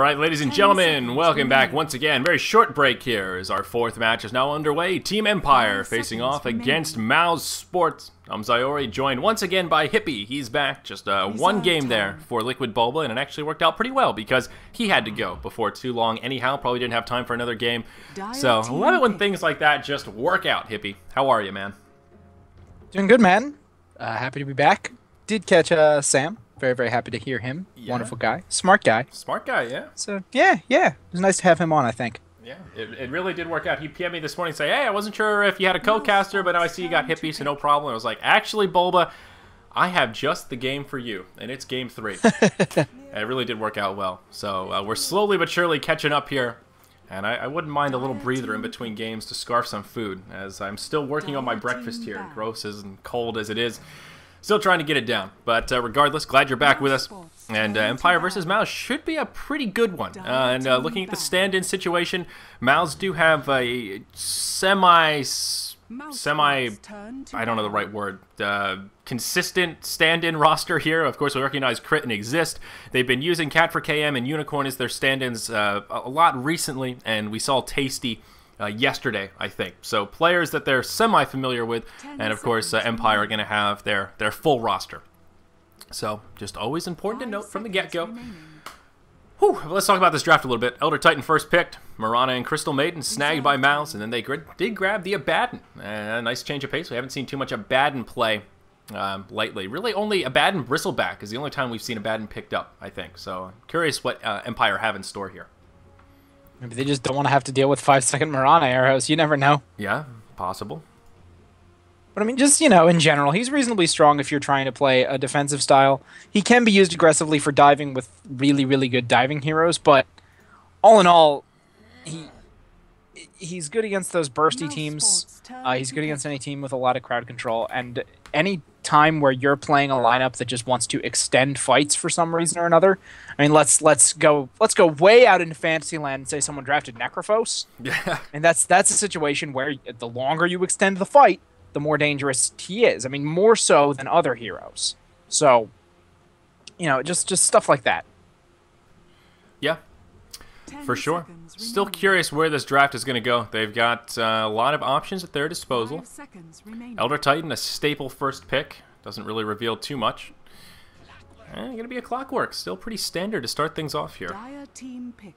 Alright, ladies and gentlemen, welcome back once again. Very short break here as our fourth match is now underway. Team Empire facing off against Mouz Sports. I'm Zayori, joined once again by Hippie. He's back. Just one game there for Liquid Bulba, and it actually worked out pretty well because he had to go before too long anyhow. Probably didn't have time for another game. So I love it when things like that just work out, Hippie. How are you, man? Doing good, man. Happy to be back. Did catch Sam. Very, very happy to hear him. Yeah. Wonderful guy. Smart guy. Smart guy, yeah. So, yeah. It was nice to have him on, I think. Yeah, it really did work out. He PM'd me this morning and say, hey, I wasn't sure if you had a co-caster, but now I see you got Hippie, so no problem. I was like, actually, Bulba, I have just the game for you, and it's game 3. It really did work out well. So we're slowly but surely catching up here. And I wouldn't mind a little breather in between games to scarf some food, as I'm still working on my breakfast here, gross and cold as it is. Still trying to get it down, but regardless, glad you're back with us. And Empire versus Mouz should be a pretty good one. And looking at the stand-in situation, Mouz do have a semi, I don't know the right word, consistent stand-in roster here. Of course, we recognize Crit and Exist. They've been using Cat for KM and Unicorn as their stand-ins a lot recently, and we saw Tasty yesterday, I think. So players that they're semi-familiar with, and of course Empire are going to have their full roster. So just always important to note from the get-go. Let's talk about this draft a little bit. Elder Titan first picked, Mirana and Crystal Maiden snagged by Mouz, and then they did grab the Abaddon. A nice change of pace. We haven't seen too much Abaddon play lately. Really only Abaddon Bristleback is the only time we've seen Abaddon picked up, I think. So I'm curious what Empire have in store here. Maybe they just don't want to have to deal with 5-second Mirana arrows. You never know. Yeah, possible. But I mean, just, in general, he's reasonably strong if you're trying to play a defensive style. He can be used aggressively for diving with really, really good diving heroes, but all in all, he's good against those bursty teams. He's good against any team with a lot of crowd control, and any time where you're playing a lineup that just wants to extend fights for some reason or another. I mean, let's go way out into Fantasyland and say someone drafted Necrophos. Yeah. And that's a situation where the longer you extend the fight, the more dangerous he is. I mean, more so than other heroes. So, just stuff like that. Yeah. For sure. Still curious where this draft is going to go. They've got a lot of options at their disposal. Elder Titan, a staple first pick. Doesn't really reveal too much. Going to be a Clockwork. Still pretty standard to start things off here.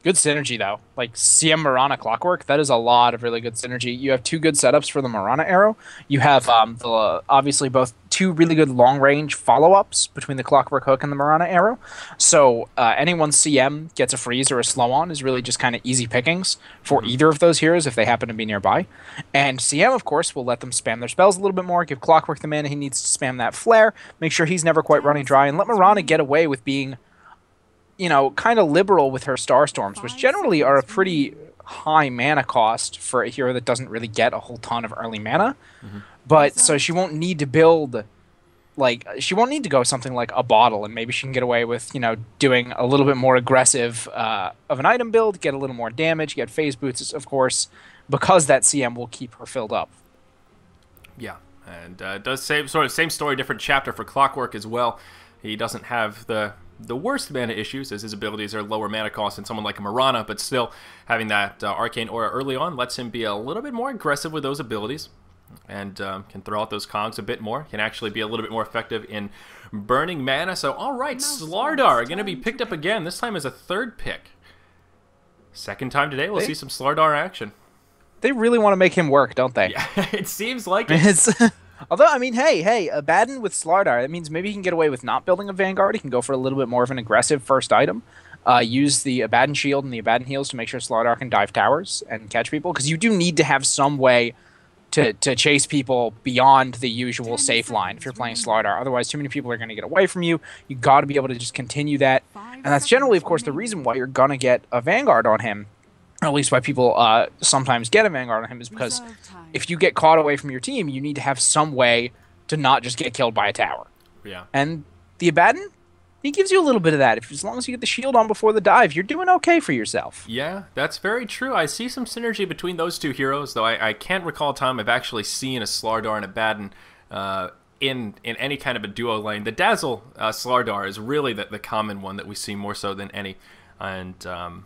Good synergy, though. Like, CM Mirana Clockwork, that is a lot of really good synergy. You have 2 good setups for the Mirana arrow. You have, obviously, both 2 really good long-range follow-ups between the Clockwork Hook and the Mirana arrow. So anyone CM gets a freeze or a slow-on is really just kind of easy pickings for either of those heroes if they happen to be nearby. And CM, of course, will let them spam their spells a little bit more, give Clockwork the mana he needs to spam that flare, make sure he's never quite running dry, and let Mirana get away with being, kind of liberal with her Starstorms, which generally are a pretty high mana cost for a hero that doesn't really get a whole ton of early mana. But so she won't need to build, she won't need to go something like a bottle, and maybe she can get away with, doing a little bit more aggressive of an item build, get a little more damage, get phase boots, of course, because that CM will keep her filled up. Yeah, and does same story, different chapter for Clockwork as well. He doesn't have the worst mana issues, as his abilities are lower mana cost than someone like Mirana, but still having that Arcane Aura early on lets him be a little bit more aggressive with those abilities, and can throw out those cogs a bit more, can actually be a little bit more effective in burning mana. So, alright, Starladder going to be picked up again, this time as a 3rd pick. Second time today, we'll see some Starladder action. They really want to make him work, don't they? Yeah, it seems like it. Although, I mean, hey, Abaddon with Starladder, that means maybe he can get away with not building a Vanguard. He can go for a little bit more of an aggressive first item. Use the Abaddon Shield and the Abaddon Heals to make sure Starladder can dive towers and catch people, because you do need to have some way to chase people beyond the usual safe line if you're playing Starladder. Otherwise, too many people are going to get away from you. You got to be able to just continue that. And that's generally, of course, the reason why you're going to get a Vanguard on him, or at least why people sometimes get a Vanguard on him, is because if you get caught away from your team, you need to have some way to not just get killed by a tower. Yeah. And the Abaddon, he gives you a little bit of that. As long as you get the shield on before the dive, you're doing okay for yourself. Yeah, that's very true. I see some synergy between those 2 heroes, though I can't recall a time I've actually seen a Starladder and Abaddon in any kind of a duo lane. The Dazzle Starladder is really the common one that we see more so than any. And I'm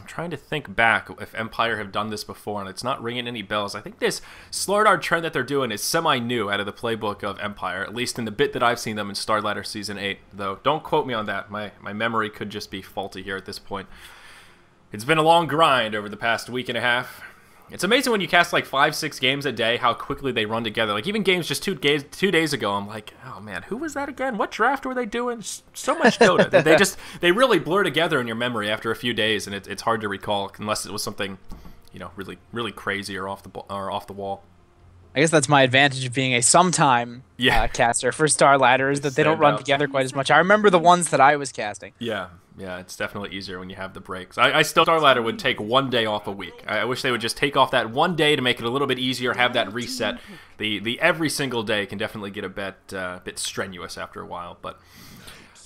trying to think back if Empire have done this before, and it's not ringing any bells. I think this Starladder trend that they're doing is semi-new out of the playbook of Empire, at least in the bit that I've seen them in Starladder Season 8, though don't quote me on that. My memory could just be faulty here at this point. It's been a long grind over the past week and a half. It's amazing when you cast like 5-6 games a day, how quickly they run together. Like even games just 2 days ago, I'm like, oh man, who was that again? What draft were they doing? So much Dota. they really blur together in your memory after a few days, and it's hard to recall unless it was something, you know, really crazy or off the wall. I guess that's my advantage of being a sometime caster for Starladder, is that they don't run together quite as much. I remember the ones that I was casting. Yeah, it's definitely easier when you have the breaks. I still Starladder would take 1 day off a week. I wish they would just take off that 1 day to make it a little bit easier, have that reset. The every single day can definitely get a bit strenuous after a while, but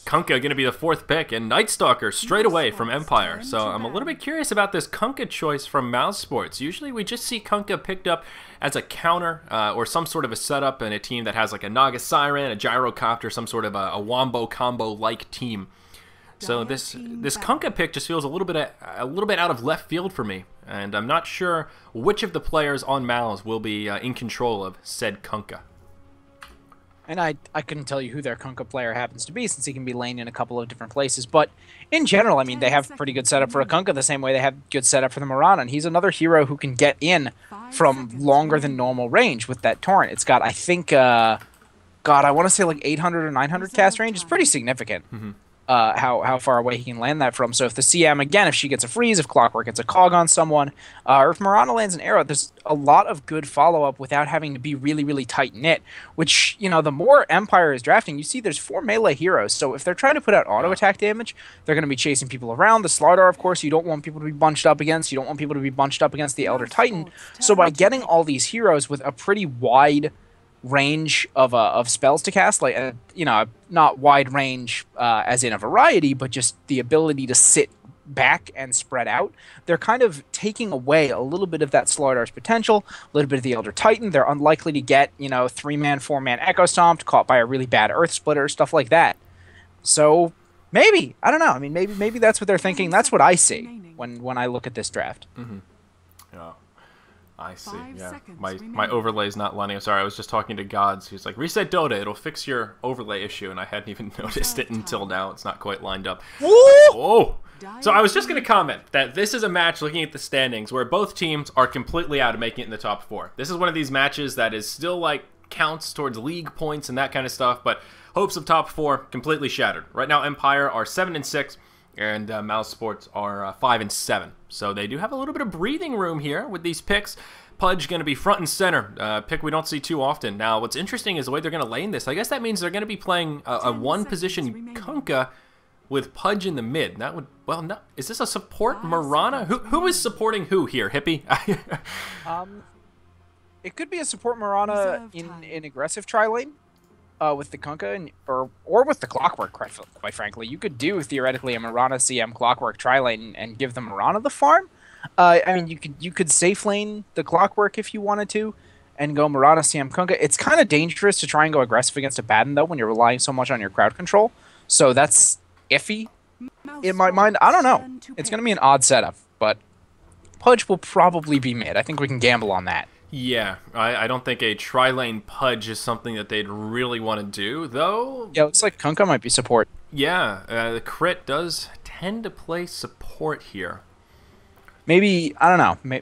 Kunkka going to be the 4th pick, and Night Stalker straight away from Empire. So I'm a little bit curious about this Kunkka choice from Mouz Sports. Usually we just see Kunkka picked up as a counter or some sort of a setup in a team that has like a Naga Siren, a Gyrocopter, some sort of a Wombo combo-like team. So this Kunkka pick just feels a little bit out of left field for me, and I'm not sure which of the players on Mouz will be in control of said Kunkka. And I couldn't tell you who their Kunkka player happens to be, since he can be laying in a couple of different places. But in general, I mean, they have pretty good setup for a Kunkka the same way they have good setup for the Mirana. And he's another hero who can get in from longer than normal range with that Torrent. It's got, I think, God, I want to say like 800 or 900 cast range. It's pretty significant. How far away he can land that from. So if the CM, again, if she gets a freeze, if Clockwork gets a cog on someone, or if Mirana lands an arrow, there's a lot of good follow-up without having to be really tight-knit, which, you know, the more Empire is drafting, you see there's 4 melee heroes, so if they're trying to put out auto-attack damage, they're going to be chasing people around. The Starladder, of course, you don't want people to be bunched up against. You don't want people to be bunched up against the Elder Titan. So by getting all these heroes with a pretty wide range of spells to cast, like you know, not wide range as in a variety, but just the ability to sit back and spread out, they're kind of taking away a little bit of that Starladder's potential, a little bit of the Elder Titan. They're unlikely to get, you know, 3-man, 4-man Echo Stomped, caught by a really bad Earth Splitter, stuff like that. So maybe, I don't know, I mean, maybe that's what they're thinking. That's what I see when I look at this draft. Yeah. I see. Yeah, my overlay's not lining up. Sorry, I was just talking to Gods. He's like, reset Dota, it'll fix your overlay issue, and I hadn't even noticed it until now. It's not quite lined up. Whoa! So I was just going to comment that this is a match, looking at the standings, where both teams are completely out of making it in the top 4. This is one of these matches that is still like counts towards league points and that kind of stuff, but hopes of top 4 completely shattered. Right now, Empire are 7-6. And Mouz Sports are 5-7. So they do have a little bit of breathing room here with these picks. Pudge going to be front and center, pick we don't see too often. Now, what's interesting is the way they're going to lane this. I guess that means they're going to be playing a one-position Kunkka with Pudge in the mid. That would, well, no, is this a support Mirana? Who is supporting who here, Hippie? It could be a support Mirana in aggressive tri-lane. With the Kunkka or with the Clockwork, quite frankly. You could do, theoretically, a Mirana CM Clockwork tri-lane and give the Mirana the farm. I mean, you could safe lane the Clockwork if you wanted to and go Mirana CM Kunkka. It's kind of dangerous to try and go aggressive against a Baden, though, when you're relying so much on your crowd control. So that's iffy in my mind. I don't know. It's going to be an odd setup, but Pudge will probably be mid. I think we can gamble on that. Yeah, I don't think a tri-lane Pudge is something that they'd really want to do, though. Yeah, it looks like Kunkka might be support. Yeah, the crit does tend to play support here. Maybe, I don't know.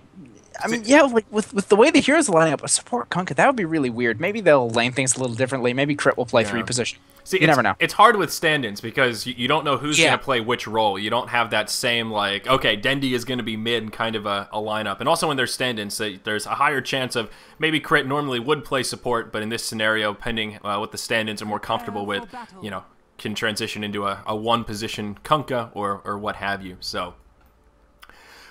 I mean, yeah, like with the way the heroes are lining up, a support Kunkka, that would be really weird. Maybe they'll lane things a little differently. Maybe crit will play 3 position. See, you never know. It's hard with stand-ins because you don't know who's going to play which role. You don't have that same, like, okay, Dendi is going to be mid kind of a lineup. And also when there's stand-ins, there's a higher chance of maybe crit normally would play support, but in this scenario, pending what the stand-ins are more comfortable with, you know, can transition into a one-position Kunkka or what have you. So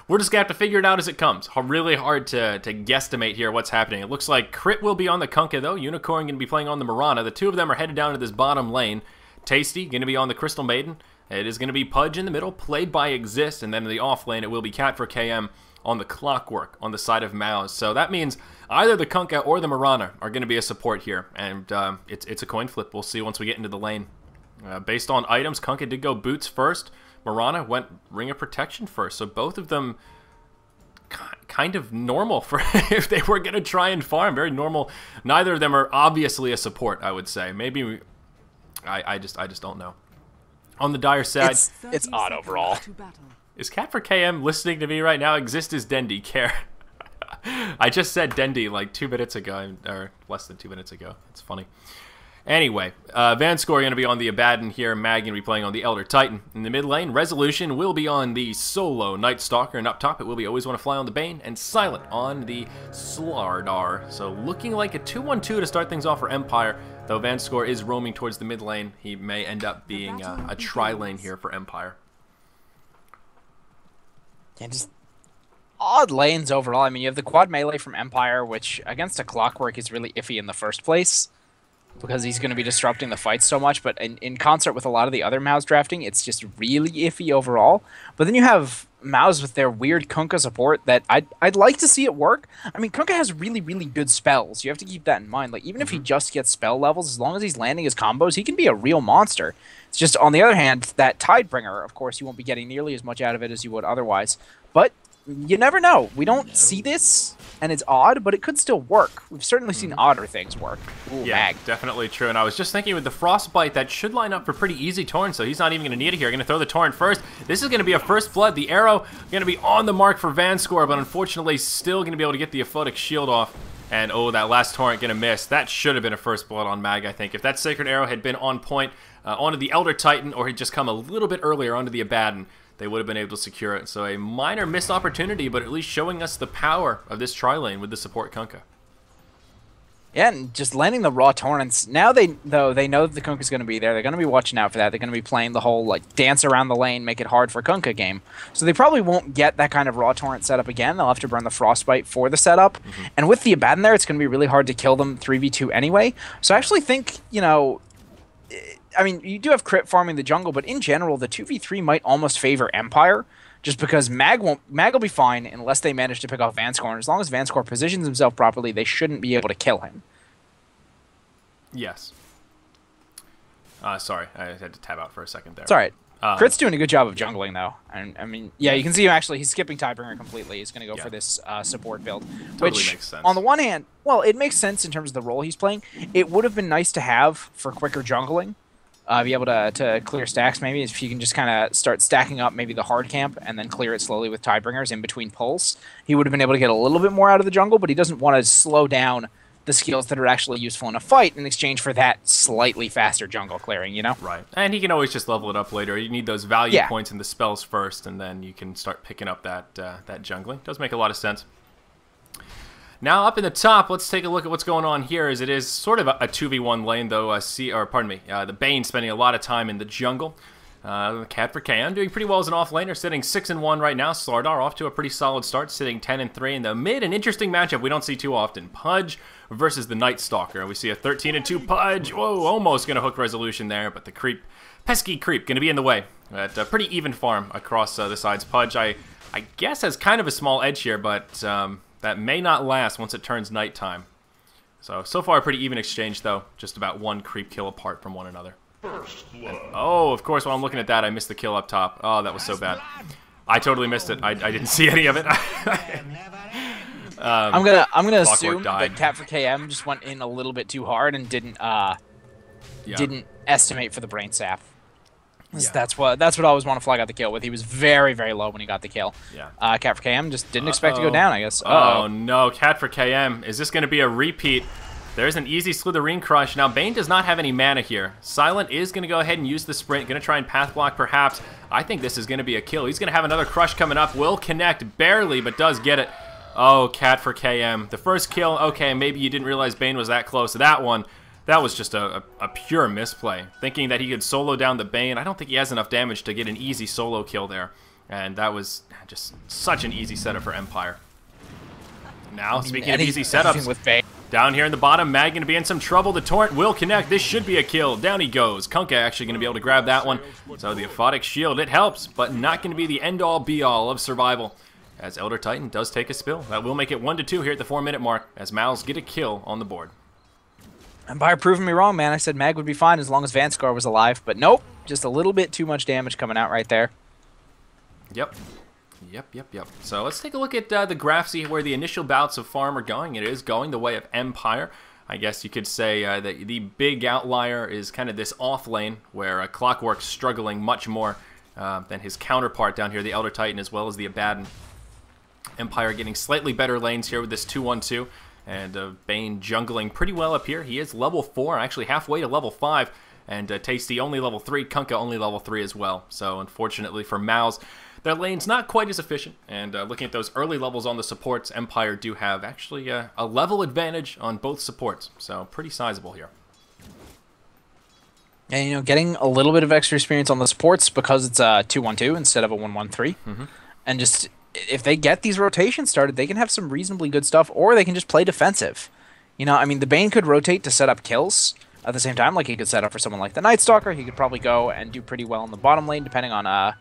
we're just going to have to figure it out as it comes. Really hard to guesstimate here what's happening. It looks like Crit will be on the Kunkka, though. Unicorn going to be playing on the Mirana. The two of them are headed down to this bottom lane. Tasty going to be on the Crystal Maiden. It is going to be Pudge in the middle, played by Exist. And then in the off lane, it will be Cat for KM on the Clockwork on the side of Mouz. So that means either the Kunkka or the Mirana are going to be a support here. And it's a coin flip. We'll see once we get into the lane. Based on items, Kunkka did go boots first. Marana went ring of protection first. So both of them kind of normal for if they were going to try and farm. Very normal. Neither of them are obviously a support, I would say. Maybe I just don't know. On the dire side, it's odd overall. Is Cat for KM listening to me right now? Exist as Dendi care. I just said Dendi like 2 minutes ago, or less than 2 minutes ago. It's funny. Anyway, Vanscore going to be on the Abaddon here. Mag going to be playing on the Elder Titan. In the mid lane, Resolution will be on the solo Night Stalker. And up top, it will be Always Want to Fly on the Bane. And Silent on the Starladder. So looking like a 2-1-2 to start things off for Empire. Though Vanscore is roaming towards the mid lane, he may end up being a tri-lane here for Empire. Yeah, just odd lanes overall. I mean, you have the quad melee from Empire, which against a Clockwork is really iffy in the first place, because he's going to be disrupting the fight so much, but in concert with a lot of the other Mouz drafting, it's just really iffy overall. But then you have Mouz with their weird Kunkka support that I'd like to see it work. I mean, Kunkka has really, really good spells. You have to keep that in mind. Like, even if he just gets spell levels, as long as he's landing his combos, he can be a real monster. It's just, on the other hand, that Tidebringer, of course, you won't be getting nearly as much out of it as you would otherwise. But you never know. We don't see this, and it's odd, but it could still work. We've certainly seen odder things work. Ooh, yeah, Mag. Definitely true. And I was just thinking with the Frostbite, that should line up for pretty easy Torrent, so he's not even going to need it here. Going to throw the Torrent first. This is going to be a first blood. The arrow going to be on the mark for Vanscore, but unfortunately still going to be able to get the Aphotic Shield off. And, oh, that last Torrent going to miss. That should have been a first blood on Mag, I think. If that Sacred Arrow had been on point onto the Elder Titan, or had just come a little bit earlier onto the Abaddon, they would have been able to secure it. So a minor missed opportunity, but at least showing us the power of this tri-lane with the support Kunkka. Yeah, and just landing the raw torrents. Now they know that the Kunkka's going to be there. They're going to be watching out for that. They're going to be playing the whole like dance around the lane, make it hard for Kunkka game. So they probably won't get that kind of raw torrent setup again. They'll have to burn the Frostbite for the setup. And with the Abaddon there, it's going to be really hard to kill them 3v2 anyway. So I actually think, you know, I mean, you do have crit farming the jungle, but in general, the 2v3 might almost favor Empire, just because Mag will be fine unless they manage to pick off Vanscore, and as long as Vanscore positions himself properly, they shouldn't be able to kill him. Yes. Sorry, I had to tab out for a second there. It's alright. Crit's doing a good job of jungling, though. I mean, yeah, you can see him actually, he's skipping Tidebringer completely. He's going to go for this support build. Totally which, makes sense. On the one hand, well, it makes sense in terms of the role he's playing. It would have been nice to have for quicker jungling. Be able to clear stacks maybe, if you can just kind of start stacking up maybe the hard camp and then clear it slowly with Tidebringers in between pulls. He would have been able to get a little bit more out of the jungle, but he doesn't want to slow down the skills that are actually useful in a fight in exchange for that slightly faster jungle clearing, you know? Right. And he can always just level it up later. You need those value points in the spells first, and then you can start picking up that jungling. Does make a lot of sense. Now up in the top, let's take a look at what's going on here. As it is sort of a 2v1 lane, though. The Bane spending a lot of time in the jungle. Cat for KM doing pretty well as an off laner, sitting 6-1 right now. Starladder off to a pretty solid start, sitting 10-3 in the mid. An interesting matchup we don't see too often. Pudge versus the Night Stalker. We see a 13-2 Pudge. Whoa, almost going to hook Resolution there, but the pesky creep, going to be in the way. At a pretty even farm across the sides. Pudge, I guess, has kind of a small edge here, but that may not last once it turns nighttime. So far a pretty even exchange, though. Just about one creep kill apart from one another. And, oh, of course, while I'm looking at that, I missed the kill up top. Oh, that was so bad. I totally missed it. I didn't see any of it. I'm gonna assume that Cat for KM just went in a little bit too hard and didn't estimate for the brain sap. Yeah. That's what I always want to flag out the kill with. He was very, very low when he got the kill. Yeah. Cat for KM just didn't expect to go down, I guess. Oh no, Cat for KM. Is this going to be a repeat? There's an easy Slitherine Crush. Now, Bane does not have any mana here. Silent is going to go ahead and use the sprint. Going to try and path block, perhaps. I think this is going to be a kill. He's going to have another Crush coming up. Will connect barely, but does get it. Oh, Cat for KM. The first kill, okay, maybe you didn't realize Bane was that close. That one, that was just a pure misplay. Thinking that he could solo down the Bane. I don't think he has enough damage to get an easy solo kill there. And that was just such an easy setup for Empire. Now, speaking of easy setups, with Bane. Down here in the bottom, Mag going to be in some trouble. The Torrent will connect. This should be a kill. Down he goes. Kunkka actually going to be able to grab that one. So the Aphotic Shield, it helps, but not going to be the end-all, be-all of survival. As Elder Titan does take a spill. That will make it 1-2 here at the 4-minute mark as Mouz get a kill on the board. Empire proving me wrong, man. I said Mag would be fine as long as Vanskar was alive, but nope. Just a little bit too much damage coming out right there. Yep. Yep. So let's take a look at the graph, see where the initial bouts of farm are going. It is going the way of Empire. I guess you could say that the big outlier is kind of this off lane, where Clockwork's struggling much more than his counterpart down here, the Elder Titan, as well as the Abaddon. Empire getting slightly better lanes here with this 2-1-2. And Bane jungling pretty well up here. He is level 4, actually halfway to level 5. And Tasty only level 3, Kunkka only level 3 as well. So unfortunately for Mouz, their lane's not quite as efficient. And looking at those early levels on the supports, Empire do have actually a level advantage on both supports. So pretty sizable here. And, you know, getting a little bit of extra experience on the supports because it's a 2-1-2 instead of a 1-1-3. And just, if they get these rotations started, they can have some reasonably good stuff, or they can just play defensive. You know, I mean, the Bane could rotate to set up kills at the same time. Like, he could set up for someone like the Night Stalker. He could probably go and do pretty well in the bottom lane, depending on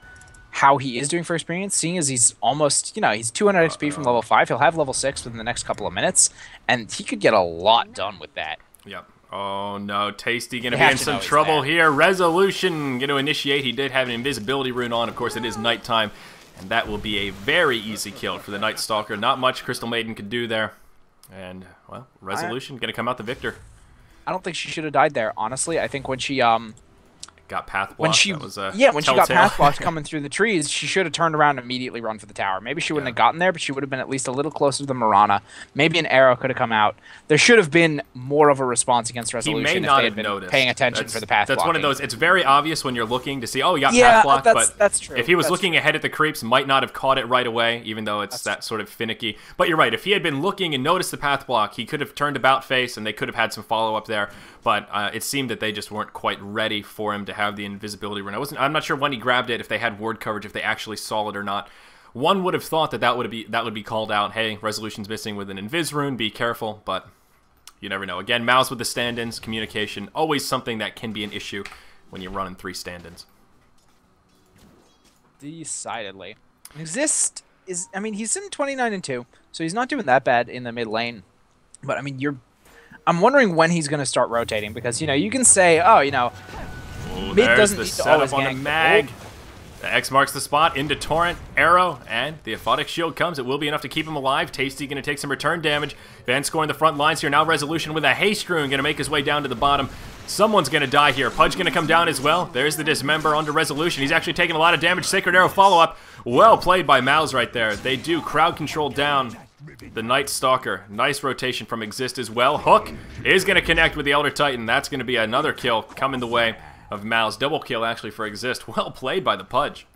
how he is doing for experience. Seeing as he's almost, you know, he's 200 XP from level 5. He'll have level 6 within the next couple of minutes, and he could get a lot done with that. Yep. Oh no, Tasty gonna be in some trouble here. Resolution gonna initiate. He did have an invisibility rune on. Of course, it is nighttime, and that will be a very easy kill for the Night Stalker. Not much Crystal Maiden could do there. And, well, Resolution gonna come out the victor. I don't think she should have died there, honestly. I think when she got path blocked. When she got path blocked coming through the trees, she should have turned around and immediately run for the tower. Maybe she wouldn't have gotten there, but she would have been at least a little closer to the Mirana. Maybe an arrow could have come out. There should have been more of a response against Resolution if they had been paying attention for the path blocking. That's one of those, it's very obvious when you're looking to see, oh, he got path blocked, but that's true. If he was looking ahead at the creeps, might not have caught it right away, even though it's that sort of finicky. But you're right, if he had been looking and noticed the path block, he could have turned about face, and they could have had some follow-up there. But it seemed that they just weren't quite ready for him to have the invisibility rune. I'm not sure when he grabbed it, if they had ward coverage, if they actually saw it or not. One would have thought that would be called out. Hey, Resolution's missing with an invis rune. Be careful, but you never know. Again, Mouz with the stand-ins, communication, always something that can be an issue when you're running 3 stand-ins. Decidedly. Exist is, I mean, he's sitting 29-2, so he's not doing that bad in the mid lane. But I mean, I'm wondering when he's going to start rotating, because, you know, you can say, oh, you know, mid doesn't need to always gank. Mag. The X marks the spot, into Torrent, arrow, and the Aphotic Shield comes. It will be enough to keep him alive. Tasty going to take some return damage. Van scoring the front lines here. Now Resolution with a haste rune going to make his way down to the bottom. Someone's going to die here. Pudge going to come down as well. There's the Dismember onto Resolution. He's actually taking a lot of damage. Sacred Arrow follow-up. Well played by Mouz right there. They do crowd control down the Night Stalker. Nice rotation from Exist as well. Hook is going to connect with the Elder Titan. That's going to be another kill coming the way of Mouz. Double kill actually for Exist. Well played by the Pudge.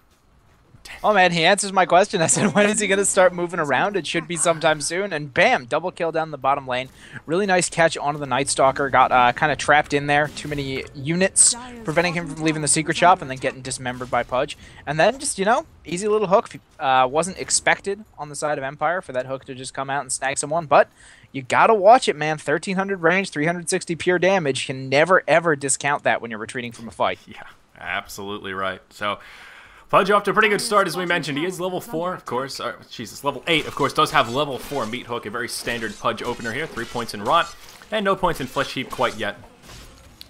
Oh man, he answers my question. I said, when is he going to start moving around? It should be sometime soon. And bam, double kill down the bottom lane. Really nice catch onto the Night Stalker. Got kind of trapped in there. Too many units preventing him from leaving the secret shop and then getting dismembered by Pudge. And then just, you know, easy little hook. Wasn't expected on the side of Empire for that hook to just come out and snag someone. But you got to watch it, man. 1300 range, 360 pure damage. You can never, ever discount that when you're retreating from a fight. Yeah, absolutely right. So Pudge off to a pretty good start, as we mentioned. He is level 4, of course. Jesus, level 8, of course, does have level 4 Meat Hook, a very standard Pudge opener here. 3 points in Rot, and no points in Flesh Heap quite yet.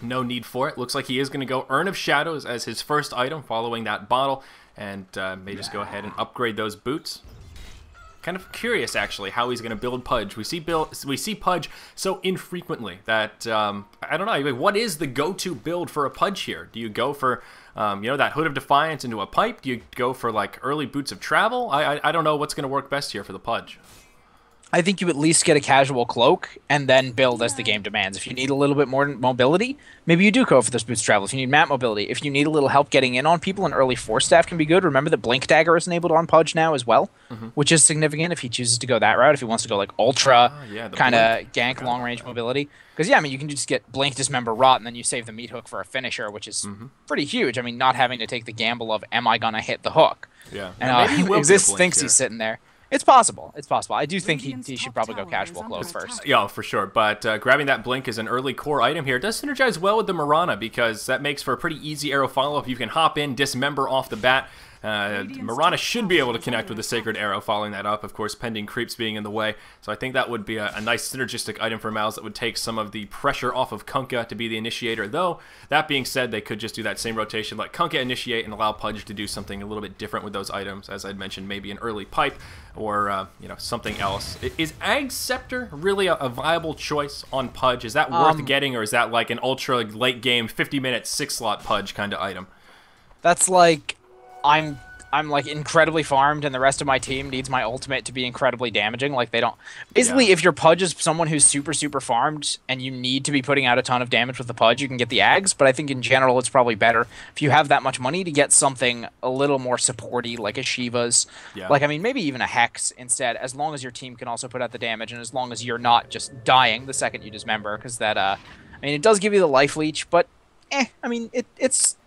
No need for it. Looks like he is going to go Urn of Shadows as his first item, following that bottle, and may just go ahead and upgrade those boots. Kind of curious, actually, how he's going to build Pudge. We see Pudge so infrequently that, I don't know, what is the go-to build for a Pudge here? Do you go for, you know, that Hood of Defiance into a pipe? Do you go for, like, early Boots of Travel? I don't know what's going to work best here for the Pudge. I think you at least get a casual cloak and then build as the game demands. If you need a little bit more mobility, maybe you do go for those boots travel. If you need map mobility, if you need a little help getting in on people, an early Force Staff can be good. Remember that Blink Dagger is enabled on Pudge now as well, which is significant if he chooses to go that route. If he wants to go like ultra kind of gank long range mobility, because yeah, I mean you can just get Blink, Dismember, Rot, and then you save the Meat Hook for a finisher, which is pretty huge. I mean, not having to take the gamble of am I gonna hit the hook? Yeah, and Exist thinks he's sitting there. It's possible. It's possible. I do think he should probably go casual cloak first. Yeah, for sure. But grabbing that Blink as an early core item here does synergize well with the Mirana, because that makes for a pretty easy arrow follow-up. You can hop in, dismember off the bat. Mirana should be able to connect with the Sacred Arrow following that up, of course, pending creeps being in the way. So I think that would be a nice synergistic item for Mouz that would take some of the pressure off of Kunkka to be the initiator. Though, that being said, they could just do that same rotation, let Kunkka initiate and allow Pudge to do something a little bit different with those items. As I'd mentioned, maybe an early pipe or something else. Is Ag's Scepter really a viable choice on Pudge? Is that worth getting, or is that like an ultra late game 50-minute 6-slot Pudge kind of item? That's like I'm like incredibly farmed and the rest of my team needs my ultimate to be incredibly damaging. Like they don't basically if your Pudge is someone who's super farmed and you need to be putting out a ton of damage with the Pudge, you can get the Ags, but I think in general it's probably better if you have that much money to get something a little more supporty like a Shiva's. Like I mean maybe even a Hex instead, as long as your team can also put out the damage and as long as you're not just dying the second you dismember, because that I mean it does give you the life leech, but I mean it's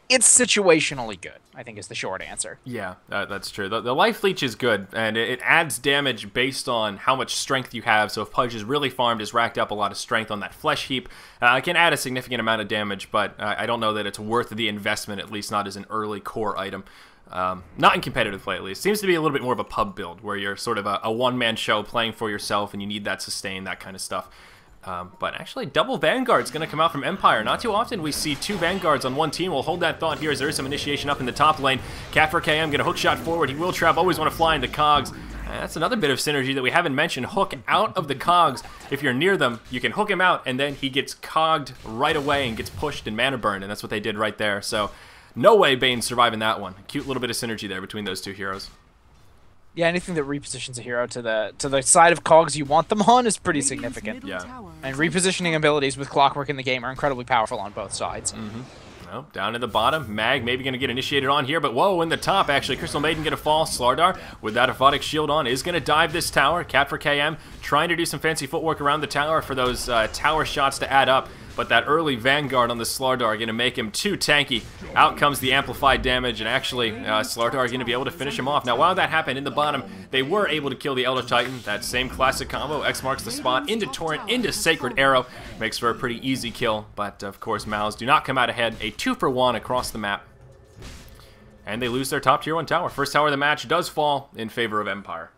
situationally good, I think is the short answer. Yeah, that's true. The life leech is good, and it adds damage based on how much strength you have. So if Pudge is really farmed, has racked up a lot of strength on that flesh heap, it can add a significant amount of damage, but I don't know that it's worth the investment, at least not as an early core item. Not in competitive play, at least. Seems to be a little bit more of a pub build, where you're sort of a one-man show playing for yourself, and you need that sustain, that kind of stuff. But actually, double Vanguard's going to come out from Empire. Not too often we see 2 Vanguards on one team. We'll hold that thought here as there is some initiation up in the top lane. Cat4KM going to hook shot forward. He will trap. Always want to fly into Cogs. That's another bit of synergy that we haven't mentioned. Hook out of the Cogs. If you're near them, you can hook him out, and then he gets cogged right away and gets pushed in mana burn, and that's what they did right there. So no way Bane's surviving that one. Cute little bit of synergy there between those 2 heroes. Yeah, anything that repositions a hero to the side of Cogs you want them on is pretty significant. Yeah. And repositioning abilities with Clockwork in the game are incredibly powerful on both sides. Well, down at the bottom, Mag maybe going to get initiated on here, but whoa, in the top, actually, Crystal Maiden going to fall. Slardar, with that Aphotic Shield on, is going to dive this tower. Cat4KM trying to do some fancy footwork around the tower for those tower shots to add up. But that early Vanguard on the Slardar going to make him too tanky. Out comes the amplified damage, and actually, Slardar going to be able to finish him off. Now, while that happened in the bottom, they were able to kill the Elder Titan. That same classic combo, X marks the spot, into Torrent, into Sacred Arrow. Makes for a pretty easy kill, but of course, Mouz do not come out ahead. A 2-for-1 across the map. And they lose their top tier 1 tower. First tower of the match does fall in favor of Empire.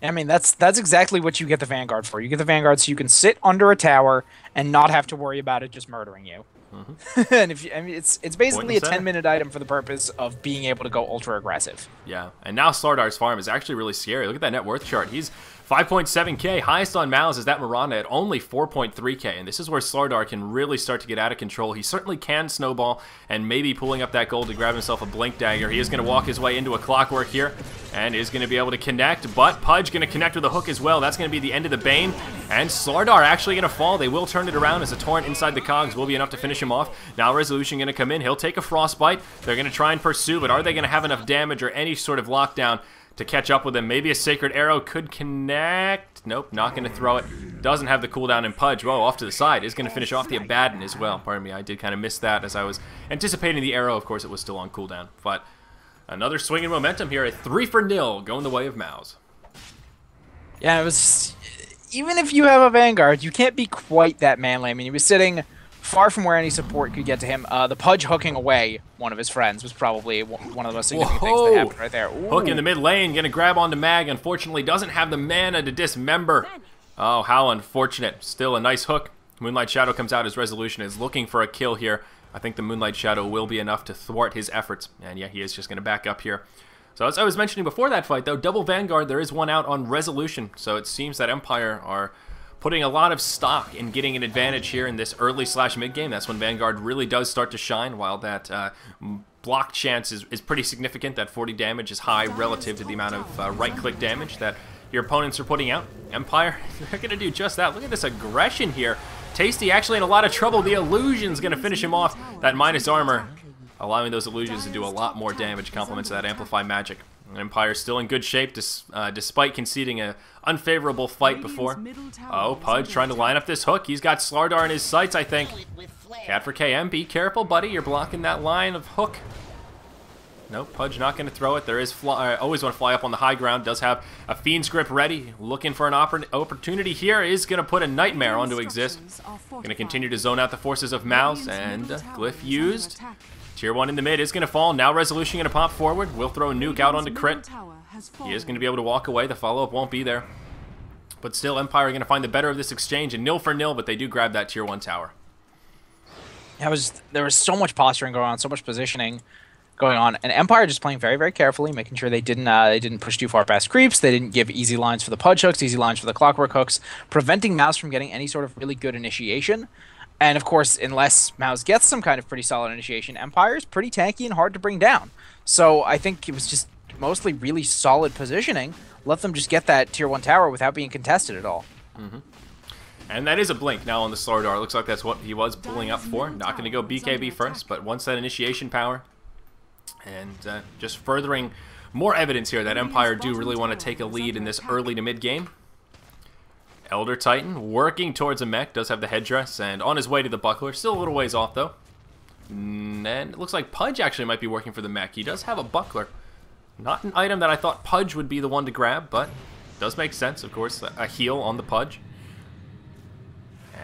I mean, that's exactly what you get the Vanguard for. You get the Vanguard so you can sit under a tower and not have to worry about it just murdering you. And it's basically a 10-minute item for the purpose of being able to go ultra aggressive. Yeah, and now Slardar's farm is actually really scary. Look at that net worth chart. He's 5.7k. Highest on Mouz is that Mirana at only 4.3k, and this is where Slardar can really start to get out of control. He certainly can snowball, and maybe pulling up that gold to grab himself a Blink Dagger. He is going to walk his way into a Clockwork here, and is going to be able to connect, but Pudge going to connect with a hook as well. That's going to be the end of the Bane, and Slardar actually going to fall. They will turn it around as a Torrent inside the Cogs will be enough to finish him off. Now Resolution going to come in. He'll take a Frostbite. They're going to try and pursue, but are they going to have enough damage or any sort of lockdown to catch up with him? Maybe a Sacred Arrow could connect. Nope, not going to throw it. Doesn't have the cooldown in Pudge. Whoa, off to the side. Is going to finish off the Abaddon as well. Pardon me, I did kind of miss that as I was anticipating the arrow. Of course, it was still on cooldown. But another swing in momentum here at 3-for-0 going the way of Mouz. Yeah, it was... Even if you have a Vanguard, you can't be quite that manly. I mean, he was sitting far from where any support could get to him. The Pudge hooking away one of his friends was probably one of the most significant things that happened right there. Ooh. Hook in the mid lane, going to grab onto Mag. Unfortunately, doesn't have the mana to dismember. Oh, how unfortunate. Still a nice hook. Moonlight Shadow comes out. His Resolution is looking for a kill here. I think the Moonlight Shadow will be enough to thwart his efforts. And yeah, he is just going to back up here. So as I was mentioning before that fight, though, double Vanguard, there is one out on Resolution. So it seems that Empire are putting a lot of stock in getting an advantage here in this early/mid game. That's when Vanguard really does start to shine, while that block chance is pretty significant. That 40 damage is high relative to the amount of right-click damage that your opponents are putting out. Empire, they're going to do just that. Look at this aggression here. Tasty actually in a lot of trouble. The Illusion's going to finish him off. That minus armor, allowing those illusions to do a lot more damage, compliments of that Amplify magic. Empire's still in good shape despite conceding an unfavorable fight before. Oh, Pudge trying to line up this hook. He's got Slardar in his sights, I think. Cat4KM, be careful, buddy. You're blocking that line of hook. Nope, Pudge not going to throw it. There is always want to fly up on the high ground. Does have a Fiend's Grip ready. Looking for an opportunity here. Is going to put a Nightmare onto exist. Going to continue to zone out the forces of Mouz, and Glyph used. Tier 1 in the mid is going to fall. Now Resolution going to pop forward. We'll throw a nuke out onto Crit. He is going to be able to walk away. The follow-up won't be there. But still, Empire are going to find the better of this exchange. And nil for nil, but they do grab that Tier 1 tower. There was so much posturing going on, so much positioning going on, and Empire just playing very, very carefully, making sure they didn't push too far past creeps, they didn't give easy lines for the Pudge hooks, easy lines for the Clockwork hooks, preventing Mouz from getting any sort of really good initiation. And of course, unless Mouz gets some kind of pretty solid initiation, Empire is pretty tanky and hard to bring down. So I think it was just mostly really solid positioning. Let them just get that Tier 1 tower without being contested at all. Mm-hmm. And that is a blink now on the Starladder. Looks like that's what he was pulling up for. Not going to go BKB first, but once that initiation power. And just furthering more evidence here that Empire do really want to take a lead in this early to mid game. Elder Titan working towards a mech. Does have the headdress and on his way to the buckler. Still a little ways off though. And it looks like Pudge actually might be working for the mech. He does have a buckler. Not an item that I thought Pudge would be the one to grab, but does make sense, of course. A heal on the Pudge.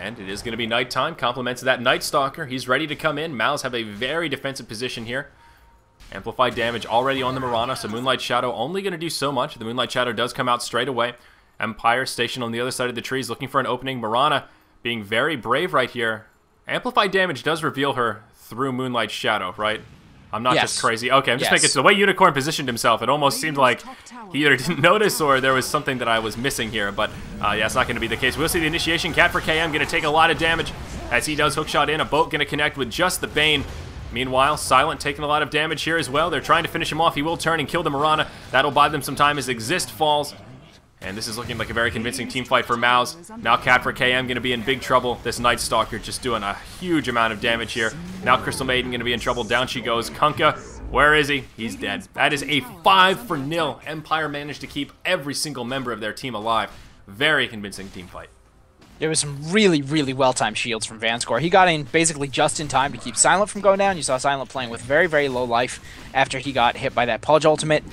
And it is going to be nighttime. Compliments of that Night Stalker. He's ready to come in. Mouz have a very defensive position here. Amplified damage already on the Mirana, so Moonlight Shadow only going to do so much. The Moonlight Shadow does come out straight away. Empire stationed on the other side of the trees looking for an opening. Mirana being very brave right here. Amplified damage does reveal her through Moonlight Shadow, right? I'm not just crazy. Okay, I'm just making it so the way Unicorn positioned himself, it almost seemed like he either didn't notice or there was something that I was missing here. But yeah, it's not going to be the case. We'll see the initiation. Cat for KM going to take a lot of damage as he does hookshot in. A boat going to connect with just the Bane. Meanwhile, Silent taking a lot of damage here as well. They're trying to finish him off. He will turn and kill the Mirana. That'll buy them some time as Exist falls. And this is looking like a very convincing team fight for Mouz. Now Cat for KM going to be in big trouble. This Night Stalker just doing a huge amount of damage here. Now Crystal Maiden going to be in trouble. Down she goes. Kunkka, where is he? He's dead. That is a 5-0. Empire managed to keep every single member of their team alive. Very convincing team fight. There was some really, really well-timed shields from Vanscore. He got in basically just in time to keep Silent from going down. You saw Silent playing with very, very low life after he got hit by that Pudge ultimate.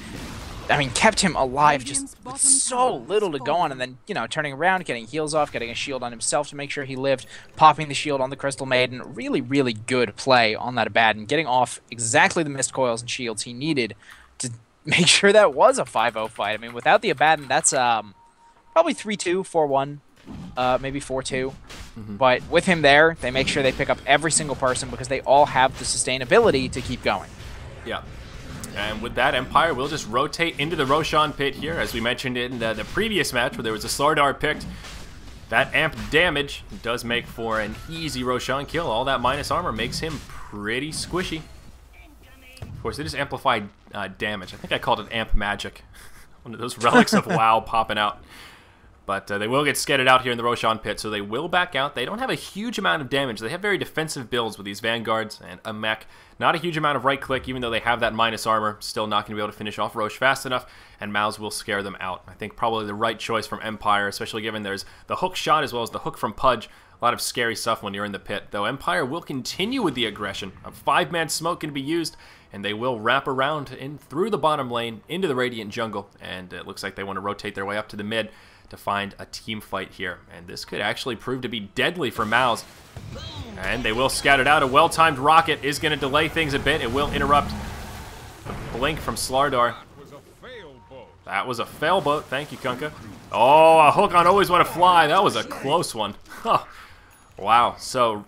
I mean, kept him alive just with so little to go on, and then, you know, turning around, getting heals off, getting a shield on himself to make sure he lived, popping the shield on the Crystal Maiden. Really, really good play on that Abaddon, getting off exactly the mist coils and shields he needed to make sure that was a 5-0 fight. I mean, without the Abaddon, that's probably 3-2, 4-1, maybe 4-2. But with him there, they make sure they pick up every single person because they all have the sustainability to keep going. Yeah. And with that, Empire will just rotate into the Roshan pit here, as we mentioned in the previous match where there was a Starladder picked. That amp damage does make for an easy Roshan kill. All that minus armor makes him pretty squishy. Of course, it is amplified damage. I think I called it amp magic. One of those relics of WoW popping out. But they will get skidded out here in the Roshan pit, so they will back out. They don't have a huge amount of damage. They have very defensive builds with these Vanguards and a mech. Not a huge amount of right-click, even though they have that minus armor. Still not going to be able to finish off Roche fast enough, and Mouz will scare them out. I think probably the right choice from Empire, especially given there's the hook shot as well as the hook from Pudge. A lot of scary stuff when you're in the pit, though Empire will continue with the aggression. A 5-man smoke can be used, and they will wrap around in through the bottom lane into the Radiant jungle, and it looks like they want to rotate their way up to the mid to find a team fight here. And this could actually prove to be deadly for Mouz. And they will scout it out. A well-timed rocket is going to delay things a bit. It will interrupt the blink from Starladder. That was a fail boat. Thank you, Kunkka. Oh, a hook on Always Want to Fly. That was a close one. Huh. Wow. So,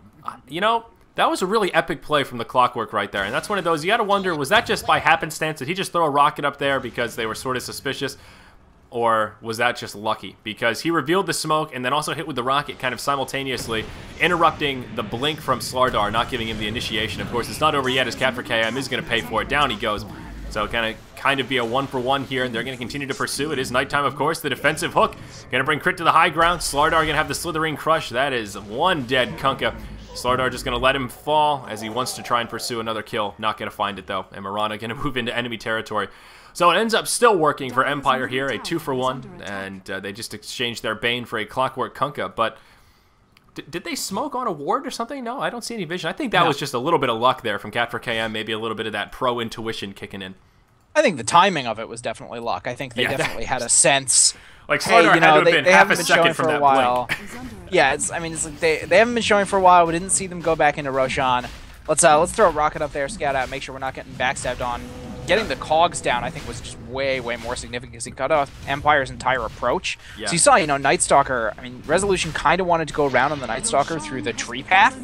you know, that was a really epic play from the Clockwork right there. And that's one of those, you got to wonder, was that just by happenstance? Did he just throw a rocket up there because they were sort of suspicious? Or was that just lucky? Because he revealed the smoke and then also hit with the rocket kind of simultaneously, interrupting the blink from Starladder, not giving him the initiation. Of course, it's not over yet as Cat for KM is going to pay for it. Down he goes. So kind of be a 1-for-1 here, and they're going to continue to pursue. It is nighttime, of course. The defensive hook going to bring Crit to the high ground. Starladder going to have the Slithering Crush. That is one dead Kunkka. Starladder just going to let him fall as he wants to try and pursue another kill. Not going to find it, though. And Mirana going to move into enemy territory. So it ends up still working for Empire here, a 2-for-1, and they just exchanged their Bane for a Clockwork Kunkka. But did they smoke on a ward or something? No, I don't see any vision. I think that was just a little bit of luck there from Cat for KM, maybe a little bit of that pro intuition kicking in. I think the timing of it was definitely luck. I think they definitely had a sense. Like, Starladder had to have been half a second from that blink. Yeah, it's like they haven't been showing for a while. We didn't see them go back into Roshan. Let's throw a rocket up there, scout out, make sure we're not getting backstabbed on. Getting the cogs down, I think, was just way more significant because he cut off Empire's entire approach. Yeah. So you saw, you know, Night Stalker, I mean, Resolution kind of wanted to go around on the Night Stalker through the tree path.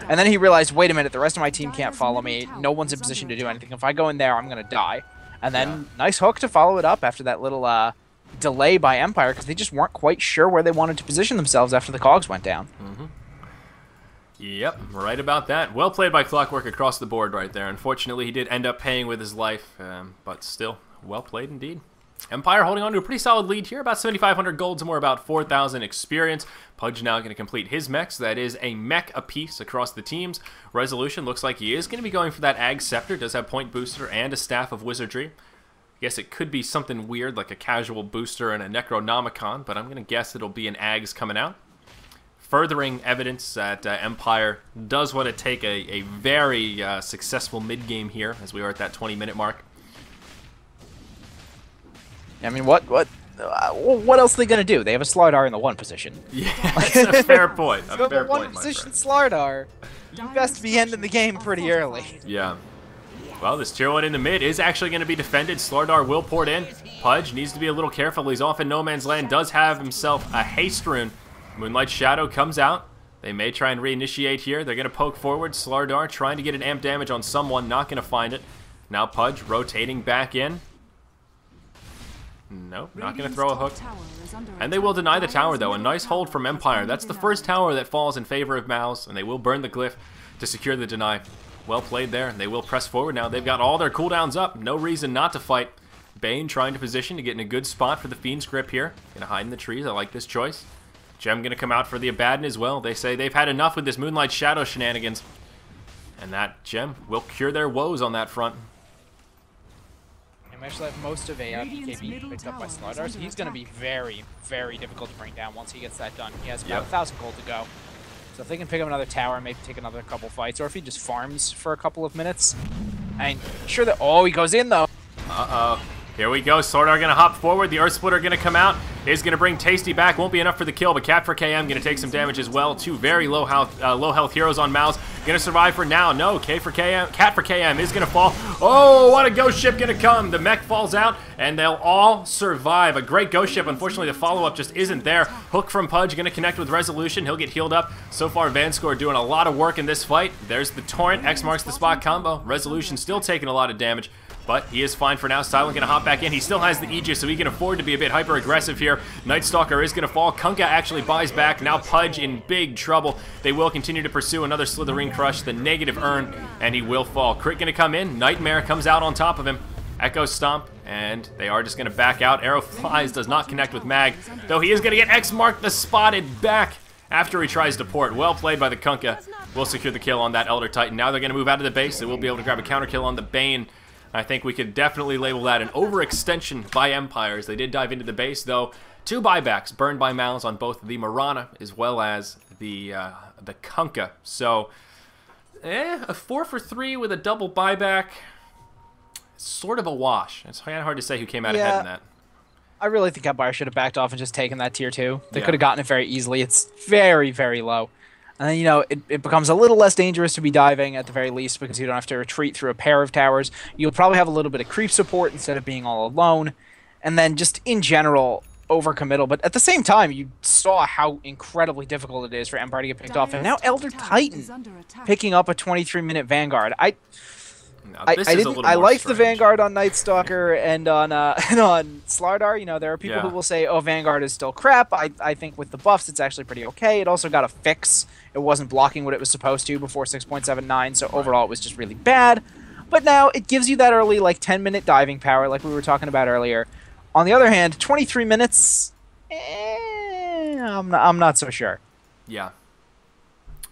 And then he realized, wait a minute, the rest of my team can't follow me. No one's in position to do anything. If I go in there, I'm going to die. And then nice hook to follow it up after that little delay by Empire because they just weren't quite sure where they wanted to position themselves after the cogs went down. Yep, right about that. Well played by Clockwork across the board right there. Unfortunately, he did end up paying with his life, but still, well played indeed. Empire holding on to a pretty solid lead here, about 7,500 golds and more, about 4,000 experience. Pudge now going to complete his mechs. That is a mech apiece across the teams. Resolution looks like he is going to be going for that Ag Scepter. Does have point booster and a Staff of Wizardry. I guess it could be something weird like a casual booster and a Necronomicon, but I'm going to guess it'll be an Ags coming out. Furthering evidence that Empire does want to take a very successful mid-game here, as we are at that 20-minute mark. I mean, what else are they going to do? They have a Starladder in the 1 position. Yeah, that's a fair point. A fair point, my position friend. Starladder, you best be ending the game pretty early. Yeah. Well, this tier 1 in the mid is actually going to be defended. Starladder will port in. Pudge needs to be a little careful. He's off in no man's land. Does have himself a haste rune. Moonlight Shadow comes out. They may try and reinitiate here. They're going to poke forward. Starladder trying to get an amp damage on someone. Not going to find it. Now Pudge rotating back in. Nope, not going to throw a hook. And they will deny the tower, though. A nice hold from Empire. That's the first tower that falls in favor of Mouz, and they will burn the glyph to secure the deny. Well played there. They will press forward now. They've got all their cooldowns up. No reason not to fight. Bane trying to position to get in a good spot for the Fiend's Grip here. Going to hide in the trees. I like this choice. Gem going to come out for the Abaddon as well. They say they've had enough with this Moonlight Shadow shenanigans. And that Gem will cure their woes on that front. And we actually have most of a BKB picked up by Starladder, so he's going to be very difficult to bring down once he gets that done. He has about 1,000 gold to go. So if they can pick up another tower, maybe take another couple fights, or if he just farms for a couple of minutes. I'm sure that... Oh, he goes in, though. Uh-oh. Here we go. Starladder going to hop forward. The Earth Splitter going to come out. Is going to bring Tasty back. Won't be enough for the kill, but Cat for KM going to take some damage as well. Two very low health heroes on Mouz. Going to survive for now. No, Cat for KM is going to fall. Oh, what a ghost ship going to come. The mech falls out, and they'll all survive. A great ghost ship. Unfortunately, the follow-up just isn't there. Hook from Pudge going to connect with Resolution. He'll get healed up. So far, Vanscore doing a lot of work in this fight. There's the Torrent. X marks the spot combo. Resolution still taking a lot of damage. But he is fine for now. Silent going to hop back in. He still has the Aegis, so he can afford to be a bit hyper-aggressive here. Night Stalker is going to fall. Kunkka actually buys back. Now Pudge in big trouble. They will continue to pursue another Slitherine Crush, the negative urn, and he will fall. Crit going to come in. Nightmare comes out on top of him. Echo Stomp, and they are just going to back out. Arrow flies, does not connect with Mag, though he is going to get X marked the spotted back after he tries to port. Well played by the Kunkka. Will secure the kill on that Elder Titan. Now they're going to move out of the base. They will be able to grab a counter kill on the Bane. I think we could definitely label that an overextension by Empires. They did dive into the base, though. 2 buybacks burned by Mouz on both the Marana as well as the Kunkka. So, a 4 for 3 with a double buyback. Sort of a wash. It's kind of hard to say who came out ahead in that. I really think Empire should have backed off and just taken that tier 2. They could have gotten it very easily. It's very low. And then, you know, it becomes a little less dangerous to be diving at the very least because you don't have to retreat through a pair of towers. You'll probably have a little bit of creep support instead of being all alone. And then just in general, overcommittal. But at the same time, you saw how incredibly difficult it is for Empire to get picked off. And now Elder Titan picking up a 23-minute Vanguard. I like the Vanguard on Night Stalker and on Starladder. You know, there are people who will say, "Oh, Vanguard is still crap." I think with the buffs, it's actually pretty okay. It also got a fix. It wasn't blocking what it was supposed to before 6.79, so overall it was just really bad. But now it gives you that early, like 10-minute diving power, like we were talking about earlier. On the other hand, 23 minutes, I'm not so sure. Yeah,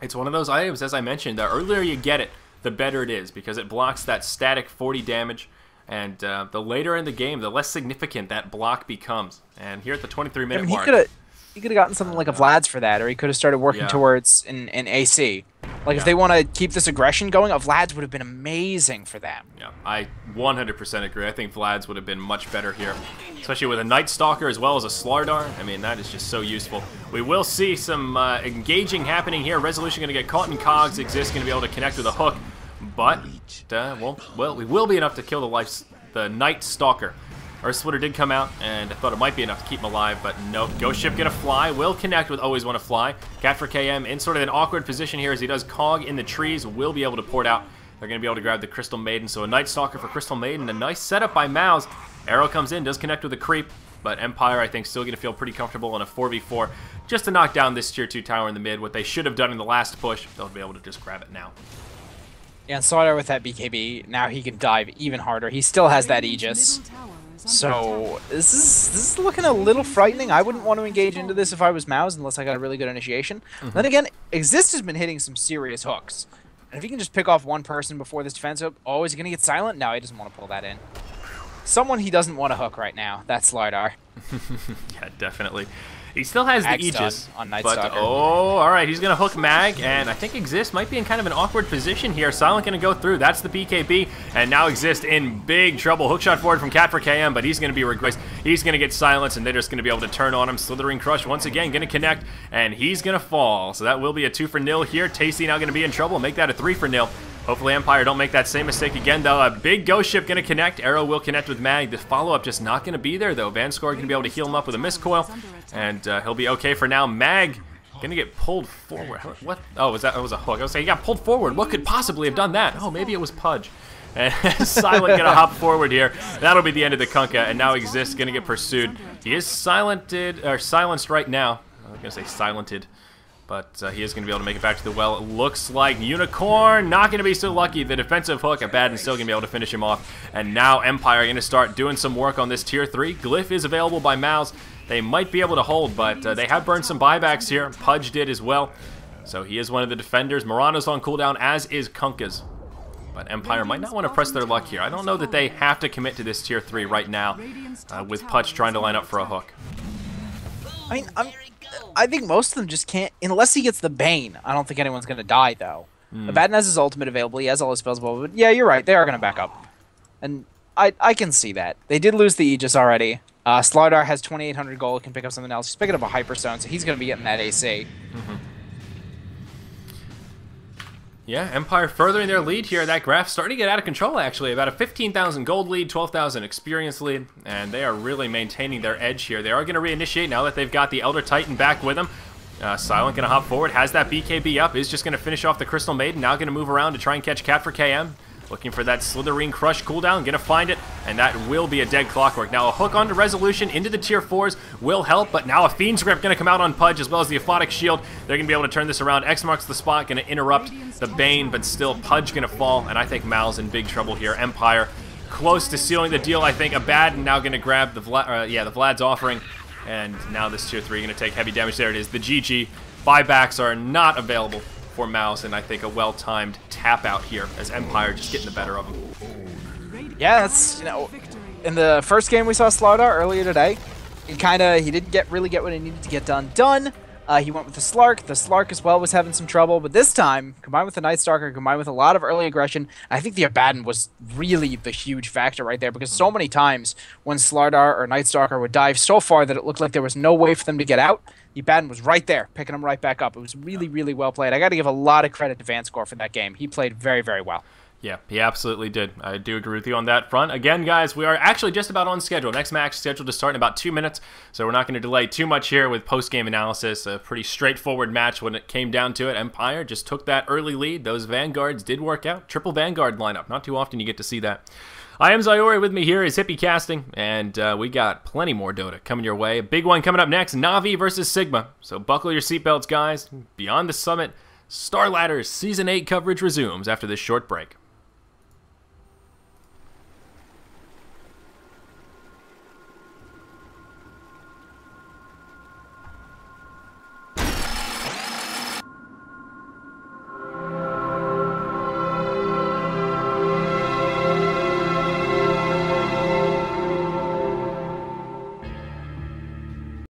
it's one of those items, as I mentioned. The earlier you get it, the better it is, because it blocks that static 40 damage, and the later in the game, the less significant that block becomes. And here at the 23-minute mark... He could have gotten something like a Vlad's for that, or he could have started working towards an AC. Like, if they want to keep this aggression going, a Vlad's would have been amazing for them. Yeah, I 100% agree. I think Vlad's would have been much better here, especially with a Night Stalker as well as a Starladder. I mean, that is just so useful. We will see some engaging happening here. Resolution going to get caught in cogs. Exist going to be able to connect with a hook. but well, it will be enough to kill the Night Stalker. Earth Splitter did come out, and I thought it might be enough to keep him alive, but nope. Ghost Ship gonna fly, will connect with Always Wanna Fly. Cat for KM in sort of an awkward position here as he does Cog in the trees, will be able to port out. They're gonna be able to grab the Crystal Maiden, so a Night Stalker for Crystal Maiden. A nice setup by Mouz. Arrow comes in, does connect with the creep, but Empire, I think, still gonna feel pretty comfortable in a 4v4 just to knock down this tier 2 tower in the mid. What they should have done in the last push, they'll be able to just grab it now. Yeah, and Starladder with that BKB, now he can dive even harder. He still has that Aegis. So this is looking a little frightening. I wouldn't want to engage into this if I was Mouz unless I got a really good initiation. Then again, Exist has been hitting some serious hooks. And if he can just pick off one person before this defense hook, oh, is he going to get silent? No, he doesn't want to pull that in. Someone he doesn't want to hook right now. That's Starladder. Yeah, definitely. He still has the Aegis, on Night but Stalker. oh, all right, he's gonna hook Mag, and I think Exist might be in kind of an awkward position here. Silent gonna go through. That's the BKB, and now Exist in big trouble. Hookshot forward from Cat for KM, but he's gonna be regressed. He's gonna get silenced, and they're just gonna be able to turn on him. Slithering Crush once again gonna connect, and he's gonna fall. So that will be a 2-0 here. Tasty now gonna be in trouble. Make that a 3-0. Hopefully Empire don't make that same mistake again, though. A big Ghost Ship going to connect. Arrow will connect with Mag. The follow-up just not going to be there, though. Vanscore going to be able to heal him up with a Mistcoil, and he'll be okay for now. Mag going to get pulled forward. What? Oh, that was a hook. I was saying he got pulled forward. What could possibly have done that? Oh, maybe it was Pudge. And Silent going to hop forward here. That'll be the end of the Kunkka, and now Exist going to get pursued. He is silenced right now. I was going to say silented. But he is going to be able to make it back to the well. It looks like Unicorn not going to be so lucky. The defensive hook, Abaddon's still going to be able to finish him off. And now Empire going to start doing some work on this tier 3. Glyph is available by Mouz. They might be able to hold, but they have burned some buybacks here. Pudge did as well. So he is one of the defenders. Morano's on cooldown, as is Kunkka's. But Empire might not want to press their luck here. I don't know that they have to commit to this tier 3 right now with Pudge trying to line up for a hook. I mean, I think most of them just can't, unless he gets the Bane. I don't think anyone's going to die, though. Abaddon has his ultimate available. He has all his spells available. But yeah, you're right. They are going to back up. And I can see that. They did lose the Aegis already. Starladder has 2,800 gold, can pick up something else. He's picking up a Hyperstone, so he's going to be getting that AC. Yeah, Empire furthering their lead here. That graph's starting to get out of control, actually. About a 15,000 gold lead, 12,000 experience lead, and they are really maintaining their edge here. They are going to reinitiate now that they've got the Elder Titan back with them. Silent going to hop forward, has that BKB up, is just going to finish off the Crystal Maiden. Now going to move around to try and catch Cat for KM. Looking for that Slitherine Crush cooldown, gonna find it, and that will be a dead Clockwork. Now a hook onto Resolution into the tier 4s will help, but now a Fiend's Grip gonna come out on Pudge as well as the Aphotic Shield. They're gonna be able to turn this around. X marks the spot, gonna interrupt the Bane, but still Pudge gonna fall, and I think Mal's in big trouble here. Empire close to sealing the deal, I think. Abaddon now gonna grab the Vlad's offering, and now this tier 3 gonna take heavy damage. There it is, the GG. Buybacks are not available for Mouz, and I think a well-timed tap out here as Empire just getting the better of him. Yeah, that's, you know, in the first game we saw Starladder earlier today, he didn't really get what he needed to get done. He went with the Slark. The Slark as well was having some trouble, but this time, combined with the Night Stalker, combined with a lot of early aggression, I think the Abaddon was really the huge factor right there, because so many times when Starladder or Night Stalker would dive so far that it looked like there was no way for them to get out, the Abaddon was right there, picking them right back up. It was really, really well played. I got to give a lot of credit to Vanscore for that game. He played very, very well. Yeah, he absolutely did. I do agree with you on that front. Again, guys, we are actually just about on schedule. Next match scheduled to start in about 2 minutes, so we're not going to delay too much here with post-game analysis. A pretty straightforward match when it came down to it. Empire just took that early lead. Those Vanguards did work out. Triple Vanguard lineup. Not too often you get to see that. I am Zyori. With me here is Hippie Casting, and we got plenty more Dota coming your way. A big one coming up next, Na'Vi versus Sigma. So buckle your seatbelts, guys. Beyond the Summit, Starladder's Season 8 coverage resumes after this short break.